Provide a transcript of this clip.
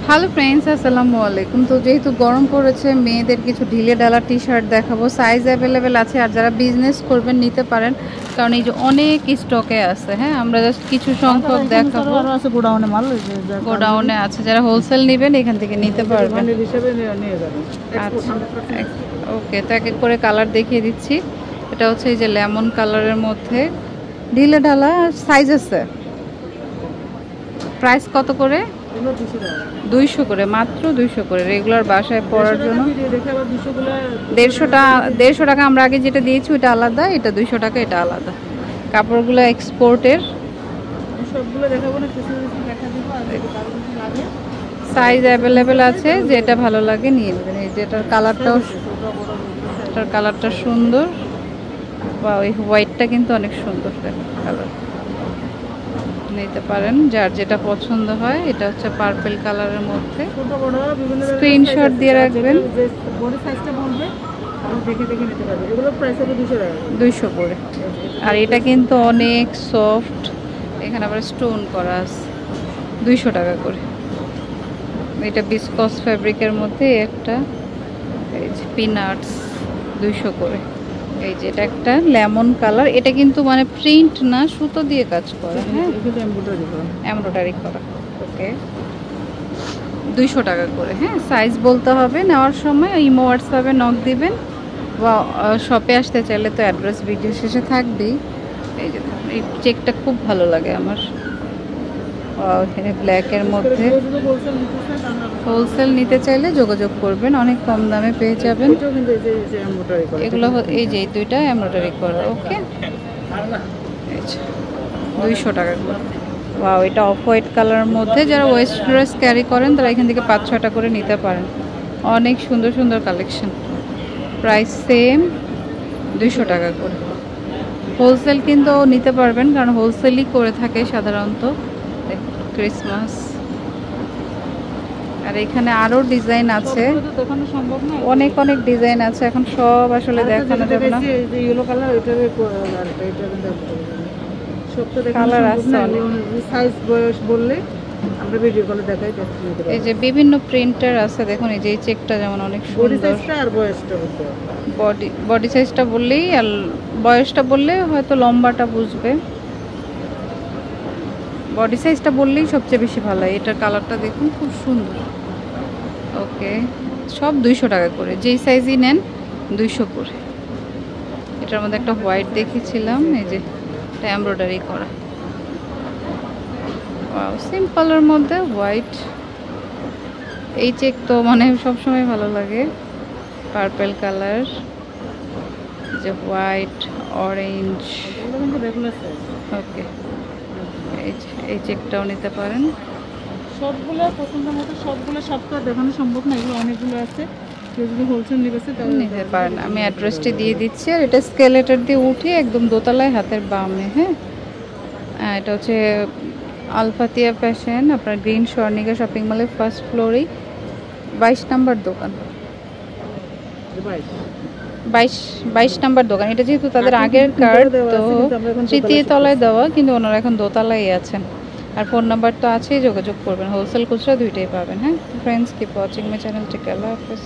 Hello friends, আসসালামু আলাইকুম। তো যেহেতু গরম পড়েছে, মেয়েদের কিছু ঢিলে ডালা টি শার্ট দেখাবো। সাইজ অ্যাভেলেবেল আছে, আর যারা বিজনেস করবেন নিতে পারেন, কারণ এই যে অনেক স্টকে আছে। হ্যাঁ, আমরা জাস্ট কিছু সংখ্যক দেখাবো। গোডাউনে মাল গোডাউনে আছে, যারা হোলসেল নেবেন এখান থেকে নিতে পারবেন। আচ্ছা, ওকে। তো এক এক করে কালার দেখিয়ে দিচ্ছি। এটা হচ্ছে এই যে লেমন কালারের মধ্যে ঢিলে ঢালা, সাইজ আছে। প্রাইস কত করে? 200 করে, মাত্র 200 করে। রেগুলার বাসায় পরার জন্য 150 টাকা আমরা আগে যেটা দিয়েছি ওটা আলাদা, এটা 200 টাকা, এটা আলাদা। কাপড়গুলো এক্সপোর্টের। সাইজ অ্যাভেলেবেল আছে, যেটা ভালো লাগে নিয়ে নেবেন। এই যেটার কালারটা সুন্দর, বা ওই হোয়াইটটা কিন্তু অনেক সুন্দর কালার, নিতে পারেন যার যেটা পছন্দ হয়। এটা হচ্ছে পার্পল কালারের মধ্যে। স্ক্রিনশট দিয়ে রাখবেন। 200 করে। আর এটা কিন্তু অনেক সফট, এখানে আবার স্টোন করা আছে। 200 টাকা করে। এটা বিসকস ফ্যাব্রিকের মধ্যে একটা, এই যে পিনাটস, 200 করে। এই যে এটা একটা লেমন কালার, এটা কিন্তু মানে প্রিন্ট না, সুতো দিয়ে কাজ করা। হ্যাঁ, এমব্রয়ডারি করা। ওকে, 200 টাকা করে। হ্যাঁ, সাইজ বলতে হবে নেওয়ার সময়, ইমো হোয়াটসঅ্যাপে নক দিবেন, বা শপে আসতে চাইলে তো অ্যাড্রেস ভিডিও শেষে থাকবেই। এই যে এই চেকটা খুব ভালো লাগে আমার, এখানে ব্ল্যাকের মধ্যে। হোলসেল নিতে চাইলে যোগাযোগ করবেন, অনেক কম দামে পেয়ে যাবেন। এগুলো এই যে দুইটা এমব্রয়ডারি করা। ওকে, 200 টাকা করে। ওয়াও, এটা অফ হোয়াইট কালারের মধ্যে। যারা ওয়েস্ট ড্রেস ক্যারি করেন তারা এখান থেকে 5-6টা করে নিতে পারেন। অনেক সুন্দর সুন্দর কালেকশন। প্রাইস সেম, 200 টাকা করে। হোলসেল কিন্তু নিতে পারবেন, কারণ হোলসেলই করে থাকে সাধারণত ক্রিসমাস। আর এখানে আরো ডিজাইন আছে, অনেক অনেক ডিজাইন আছে। এখন সব আসলে দেখানো যাবে না। কালার আছে এই যে বিভিন্ন প্রিন্টার আছে। দেখুন এই যে এই চেকটা যেমন অনেক সুন্দর। বডি সাইজটা বললেই, আর বয়সটা বললে হয়তো লম্বাটা বুঝবে। বডি সাইজটা বললেই সবচেয়ে বেশি ভালো হয়। এটার কালারটা দেখুন, খুব সুন্দর। ওকে, সব 200 টাকা করে, যেই সাইজই নেন 200 করে। এটার মধ্যে একটা হোয়াইট দেখেছিলাম, এই যে এটা এমব্রয়ডারি করা। ওয়াও, সিম্পলের মধ্যে হোয়াইট। এই চেক তো মানে সবসময় ভালো লাগে। পার্পল কালার, যে হোয়াইট, অরেঞ্জ। ওকে, এই চেকটাও নিতে পারেন। সবগুলো পছন্দের মতো, সবগুলো সবটা দেখানো সম্ভব না, এগুলো অনেকগুলো আছে। কেউ যদি হোলসেল নিতে পারেন। আমি অ্যাড্রেসটি দিয়ে দিচ্ছি। আর এটা স্কেলেটার দিয়ে উঠে একদম দোতলায় হাতের বামে। হ্যাঁ, এটা হচ্ছে আলফাতিয়া ফ্যাশন, আপনার গ্রিন স্বর্ণিকা শপিং মলের ফার্স্ট ফ্লোরেই 22 নাম্বার দোকান। 22 নাম্বার দোকান। এটা যেহেতু তাদের আগের কার্ড, তো তৃতীয় তলায় দেওয়া, কিন্তু ওনারা এখন দোতলায় আছেন। আর ফোন নাম্বার তো আছেই, যোগাযোগ করবেন। হোলসেল খুচরা দুইটাই পাবেন। হ্যাঁ friends, keep watching my channel. Take care, আল্লাহ হাফেজ।